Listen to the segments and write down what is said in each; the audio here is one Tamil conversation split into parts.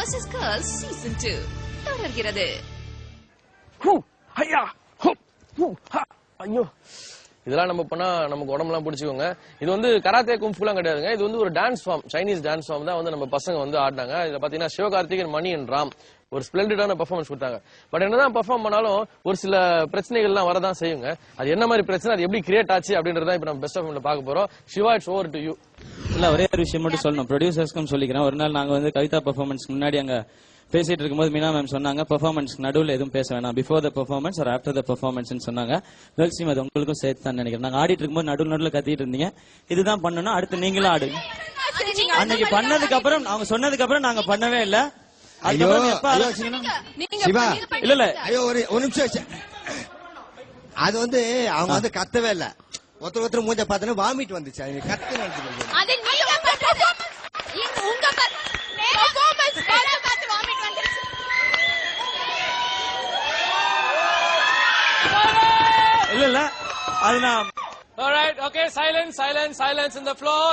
vs Girls Season 2 தொடர்கிறது. ஐயோ, இதெல்லாம் நம்ம பண்ணா நமக்கு உடம்புலாம் பிடிச்சிக்கோங்க. இது வந்து கராத்தே கும்ஃபுலாம் கிடையாதுங்க. இது வந்து ஒரு dance form, Chinese dance form தான் வந்து நம்ம பசங்க வந்து ஆடினாங்க. இதுல பாத்தீங்கன்னா சிவகார்த்திகேயன், மணி அண்ட் ராம் ஒரு ஸ்பிளெண்டடான பெர்ஃபார்மன்ஸ் கொடுத்தாங்க. பட் என்னதான் பெர்ஃபார்ம் பண்ணாலும் ஒரு சில பிரச்சனைகள்லாம் வரதான் செய்யுங்க. அது என்ன மாதிரி பிரச்சனை, அது எப்படி கிரியேட் ஆச்சு அப்படின்றத இப்ப நம்ம பெஸ்ட் ஆஃப் பார்க்க போறோம். Siva, it's over to you. இல்ல, ஒரே ஒரு விஷயம் மட்டும் சொல்லணும். ப்ரொடியூசர்ஸ்க்கும் சொல்லிக்கிறேன். ஒரு நாள் நாங்க வந்து கவிதா பெர்ஃபார்மன்ஸ் முன்னாடி அங்க பேசிட்டு இருக்கும்போது மீனா மேம் சொன்னாங்க, பெர்ஃபார்மன்ஸ் நடுவில் எதுவும் பேச வேணாம், before the performance or after the performance சொன்னாங்க. கேர்ள்ஸ் டீம் அது உங்களுக்கும் சேர்த்து தான் நினைக்கிறேன். நாங்க ஆடிட்டு இருக்கும்போது நடுவில் கத்திட்டு இருந்தீங்க, இதுதான் பண்ணணும், அடுத்து நீங்களும் ஆடுங்க. அன்னைக்கு பண்ணதுக்கு அப்புறம் அவங்க சொன்னதுக்கு அப்புறம் நாங்க பண்ணவே இல்ல. இல்ல இல்ல, ஐயோ ஒரு நிமிஷம். அது வந்து அவங்க வந்து கத்தவே இல்ல, ஒருத்தர் மூஞ்ச பார்த்தா வாமிட் வந்துச்சு. இல்ல இல்ல, அது நான். Alright, okay, silence in the floor.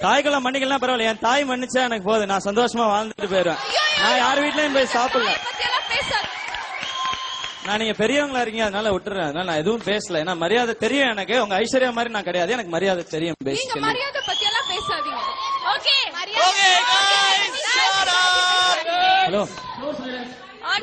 தாய்க்கெல்லாம் மன்னிக்கலாம் பரவாயில்ல, என் தாய் மன்னிச்சா எனக்கு போதும், நான் சந்தோஷமா வாழ்ந்துட்டு போயிடுவேன். நான் யார் வீட்லயும் போய் சாப்பிடல. நான் நீங்க பெரியவங்களா இருக்கீங்க அதனால விட்டுறேன். அதனால நான் எதுவும் பேசல. ஏன்னா மரியாதை தெரியும் எனக்கு. உங்க ஐஸ்வர்யா மாதிரி நான் கிடையாது, எனக்கு மரியாதை தெரியும். நீங்க மரியாதை பத்தி எல்லாம் பேசாதீங்க. ஓகே ஹலோ,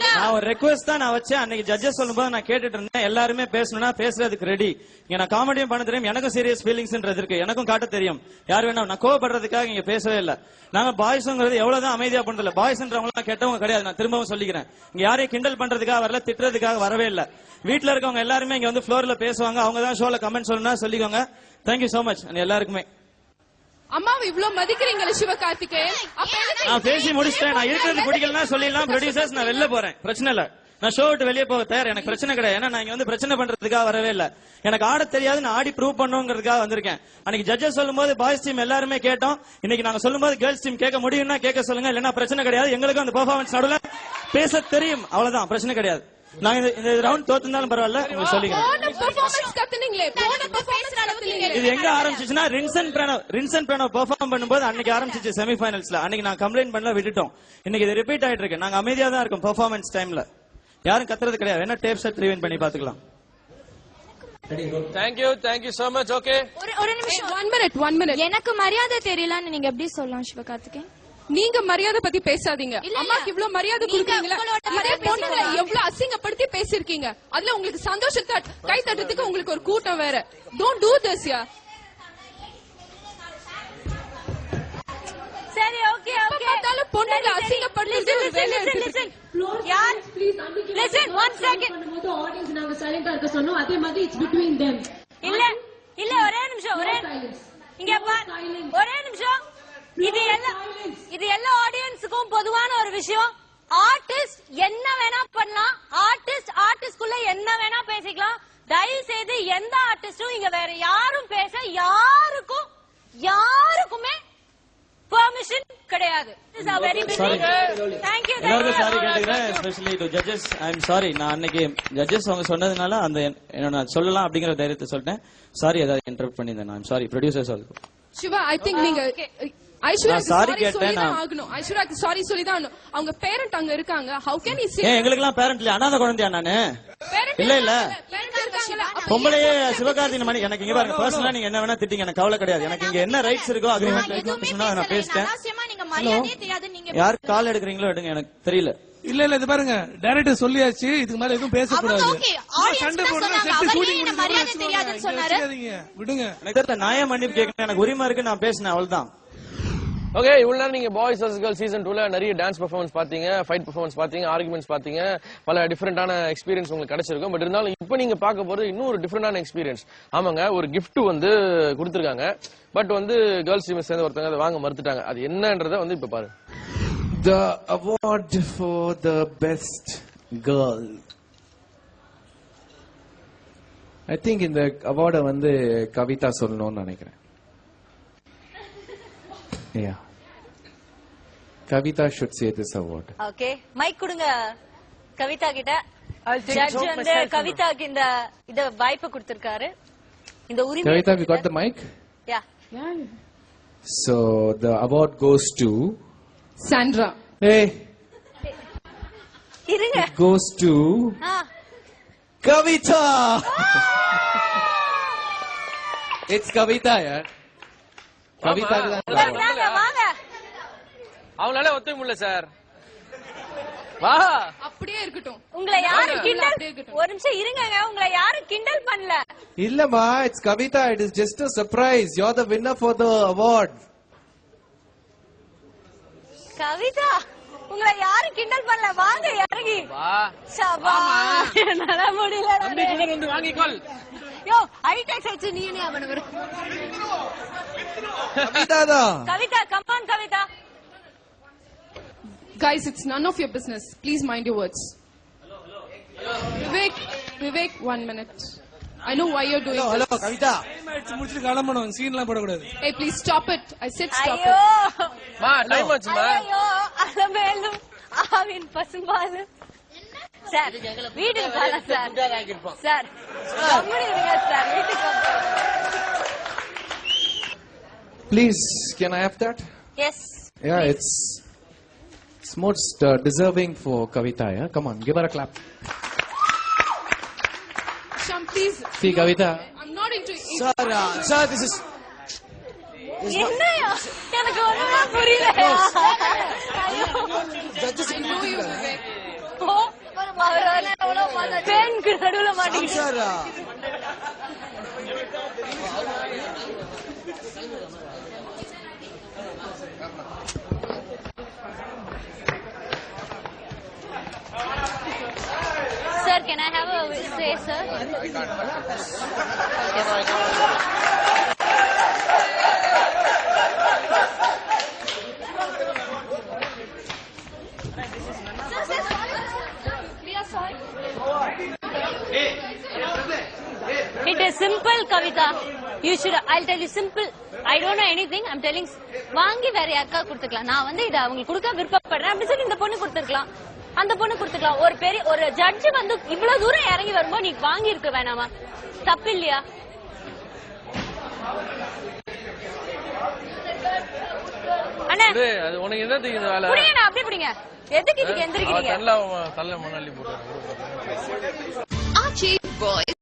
நான் ஒரு ரெக்வெஸ்ட் தான் நான் வச்சேன். அன்னைக்கு ஜட்ஜஸ் சொல்லும்போது நான் கேட்டுட்டு இருந்தேன், எல்லாருமே பேசணும்னா பேசுறதுக்கு ரெடி. இங்க நான் காமெடியும் பண்ண தெரியும், எனக்கும் சீரியஸ் ஃபீலிங்ஸ்ன்றது இருக்கு, எனக்கும் காட்ட தெரியும். யார் வேணா, நான் கோவப்படுறதுக்காக இங்க பேசவே இல்ல. நாங்க பாய்ஸ்ங்கிறது எவ்வளவுதான் அமைதியா பண்றதுல, பாய்ஸ்ன்றவங்க கெட்டவங்க கிடையாது. நான் திரும்பவும் சொல்லிக்கிறேன், இங்க யாரையும் கிண்டல் பண்றதுக்காக வரல, திட்டுறதுக்காக வரவே இல்ல. வீட்டுல இருக்கவங்க எல்லாருமே இங்க வந்து ஃப்ளோர்ல பேசுவாங்க, அவங்க தான் ஷோல கமெண்ட் சொல்லணும்னா சொல்லிக்கோங்க. தேங்க்யூ சோ மச் எல்லாருக்குமே. அம்மாவை இவ்வளவு மதிக்கிறீங்களா சிவகார்த்திகேயன்? நான் பேசி முடிச்சிட்டேன். நான் இருக்கிறது பிடிக்கலன்னா சொல்லிடலாம். ப்ரொடியூசர்ஸ், நான் வெளில போறேன், பிரச்சனை இல்ல. நான் ஷோ விட்டு வெளியே போக தயார், எனக்கு பிரச்சனை கிடையாது. ஏன்னா நான் இங்க வந்து பிரச்சனை பண்றதுக்காக வரவே இல்ல. எனக்கு ஆட தெரியாது, நான் ஆடி ப்ரூவ் பண்ணுங்கிறதுக்காக வந்திருக்கேன். அன்னைக்கு ஜட்ஜஸ் சொல்லும்போது பாய்ஸ் டீம் எல்லாருமே கேட்டோம். இன்னைக்கு நாங்க சொல்லும்போது கேர்ள்ஸ் டீம் கேட்க முடியும்னா கேட்க சொல்லுங்க, இல்லன்னா பிரச்சனை கிடையாது. எங்களுக்கும் அந்த பெர்ஃபார்மன்ஸ் நடுவுல பேச தெரியும், அவ்வளவுதான், பிரச்சனை கிடையாது. நாங்க இந்த ரவுண்ட் தோத்துனாலும் பரவாயில்ல, உங்களுக்கு சொல்லிக்கிறேன். இது எங்க ஆரம்பிச்சுன்னா ரின்சன் பிரணவ் பெர்ஃபார்ம் பண்ணும்போது அன்னைக்கு ஆரம்பிச்சிச்சு செமிஃபைனல்ஸ்ல. அன்னைக்கு நான் கம்ப்ளைண்ட் பண்ணல, விட்டுட்டோம். இன்னைக்கு இது ரிப்பீட் ஆயிட்டு இருக்கு. நாங்க அமைதியா தான் இருக்கோம் பெர்ஃபார்மன்ஸ் டைம்ல, யாரும் கத்துறது கிடையாது. வேணா டேப் செட் ரிவைண்ட் பண்ணி பாத்துக்கலாம். Thank you so much. Okay, ஒரு நிமிஷம், 1 minute. எனக்கு மரியாதை தெரியலன்னு நீங்க எப்படி சொல்லலாம் சிவகார்த்திகேயன்? நீங்க மரியாதை பத்தி பேசாதீங்க. அம்மாக்கு இவ்வளவு மரியாதை கொடுக்கீங்களா? இதே பொண்ணுங்களை எவ்வளவு அசிங்கப்படுத்தி பேசிருக்கீங்க. அதுல உங்களுக்கு சந்தோஷத்தை கை தட்டுறதுக்கு உங்களுக்கு ஒரு கூட்டம் வேற. Don't do this, yeah. சரி, ஓகே ஓகே. பார்த்தாலும் பொண்ணுங்களை அசிங்கப்படுத்துறது ஒரு வேலை இருக்கு. யார் listen 1 second. ஆடியன்ஸ் நாங்க சைலண்டா இருக்க சொன்னோம், அதே மாதிரி இட்ஸ் பிட்வீன் them. இல்ல இல்ல, ஒரே நிமிஷம், இங்க ஒரே நிமிஷம். இது எல்லா ஆடியன்ஸுக்கும் பொதுவான ஒரு விஷயம். ஆர்டிஸ்ட் என்ன வேணா பண்ணலாம், ஆர்டிஸ்ட்குள்ள என்ன வேணா பேசிக்கலாம். தயவு செய்து எந்த ஆர்டிஸ்டும் இங்க வேற யாரும் பேச யாருக்குமே பெர்மிஷன் கிடையாது. எல்லாருக்கும் சாரி கேட்டுக்கிறேன், especially to judges. I am sorry. நான் அன்னைக்கு ஜட்ஜஸ் அவங்க சொன்னதுனால அந்த என்ன சொல்லலாம் அப்படிங்கிற தைரியத்தை சொல்லிட்டேன். சாரி, ஏதாவது இன்டரப்ட் பண்ணிருந்தேன். நான் sorry. Producers Siva, I think நீங்க ஐஸ்வர்யாக்கு சாரி சொல்லிதான் ஆகணும். அவங்க பேரண்ட் அங்க இருக்காங்க. How can you say? எங்களுக்கெல்லாம் பேரண்ட் இல்ல, அனாதை குழந்தையா நானு? இல்ல பொம்பளையே சிவகார்த்திகேயன் மணி. எனக்கு இங்க பாருங்க, பர்சனலா நீங்க என்ன வேணா திட்டிங்க, எனக்கு கவலை கிடையாது. எனக்கு இங்க என்ன ரைட்ஸ் இருக்கோ அக்ரிமெண்ட் நான் பேசிட்டேன். யார் கால் எடுக்கிறீங்களோ எடுங்க, எனக்கு தெரியல. இல்ல இது பாருங்க, டைரக்டர் சொல்லியாச்சு, இதுக்கு மேல எதுவும் பேசக்கூடாது. சண்டை போடுறது செட் ஷூட்டிங் விடுங்க. எனக்கு நான் ஏன் மன்னிப்பு கேட்கணும், எனக்கு உரிமை இருக்கு, நான் பேசினேன், அவ்வளவுதான். ஓகே, இவ்வளவு நேரம் நீங்க பாய்ஸ் vs Girls சீசன் 2ல நிறைய டான்ஸ் பெர்ஃபார்மன்ஸ் பாத்தீங்க, ஃபைட் பெர்ஃபார்மன்ஸ் பாத்தீங்க, ஆர்குமெண்ட்ஸ் பாத்தீங்க, பல டிஃபரெண்டான எக்ஸ்பீரியன்ஸ் உங்களுக்கு கிடைச்சிருக்கும். பட் இருந்தாலும் இப்போ நீங்க பார்க்க போறது இன்னும் ஒரு டிஃபரெண்டான எக்ஸ்பீரியன்ஸ். ஆமாங்க, ஒரு கிஃப்ட் வந்து கொடுத்திருக்காங்க. பட் வந்து கேர்ள்ஸ் டீம் சேர்ந்து ஒருத்தங்க அதை வாங்க மறுத்துட்டாங்க. அது என்னன்றதை வந்து இப்ப பாருங்க. The award for the best girl. I think இந்த அவார்டை வந்து கவிதா சொல்லணும்னு நினைக்கிறேன். Yeah. Kavita should say this award. Okay. Mic கொடுங்க கவிதா கிட்ட. ஜட்ஜ் வந்து கவிதாக்கு இந்த வாய்ப்பு கொடுத்திருக்காரு. இந்த உரிமை. Kavita, you got the mic? Yeah. So the award goes to Sandra. Hey, இருங்க it goes to Kavita. It's Kavita, yeah. Kavita வாங்க வாங்க அவங்களால ஒத்துக்க முடியல சார். வா அப்படியே இருக்கட்டும். உங்களை யாரும் அப்படியே கிண்டல் இருக்கட்டும். ஒரு நிமிஷம் இருங்கங்க உங்களை யாரும் கிண்டல் பண்ணல. Illama, it's Kavita. It is just a surprise. You're the winner for the award. Kavitha உங்களை யாரும் கிண்டல் பண்ணல. வாங்க இறங்கி வா சபா என்னால முடியல. தம்பி கூட வந்து வாங்கிக்கொள். யோ ஹைடெக் ஆச்சு நீ என்ன பண்ணுவ? Kavita da. Kavitha come on Kavitha. Guys, it's none of your business. Please mind your words. Vivek, 1 minute. I know why you're doing hello this. Kavitha time ஆயிடுச்சு, முடிச்சிட்டு கிளம்பணும். சீன்லாம் போடக்கூடாது. Hey, please stop it. I said stop ஐயோ it. மா டைம் ஆச்சுமா. ஐயோ அலமேலும் ஆவின் பசும்பால். சார் வீட்டுக்கு போலாம் சார். சார் கம்முனிடுங்க சார் வீட்டுக்கு. Please, can I have that? Yes Yeah, it's most deserving for Kavita. Yeah, come on, give her a clap. Sham, please. See, Kavita. I'm not into it. Sir this is என்னையா எனக்கு ஒண்ணுமே புரியல. I know you, Vivek. ஓ அவர் எவ்வளவு பேனுக்கு நடுவுல மாட்டீங்க. Sir Sir, can I have a say, sir? It is simple, Kavita. You should. I'll tell you simple. I don't know anything. I'm telling. வாங்கி வேற யாருக்கா கொடுத்துக்கலாம். நான் வந்து இத அவங்களுக்கு கொடுக்க விருப்பப்படுறேன் அப்படி சொல்லி இந்த பொண்ணு கொடுத்துக்கலாம். அந்த பொண்ணு கொடுத்துக்கலாம். ஒரு பெரிய ஒரு ஜட்ஜ் வந்து இவ்வளவு தூரம் இறங்கி வரும்போது நீ வாங்கி இருக்க வேணாமா? தப்பு இல்லையா? அண்ணா அது உனக்கு என்ன தெரியுது வேலை? புடிங்க அப்படி புடிங்க. எதுக்கு இதுக்கு எந்திரிக்கிறீங்க? தள்ள மண்ணள்ளி போடுறாங்க. Archie Boys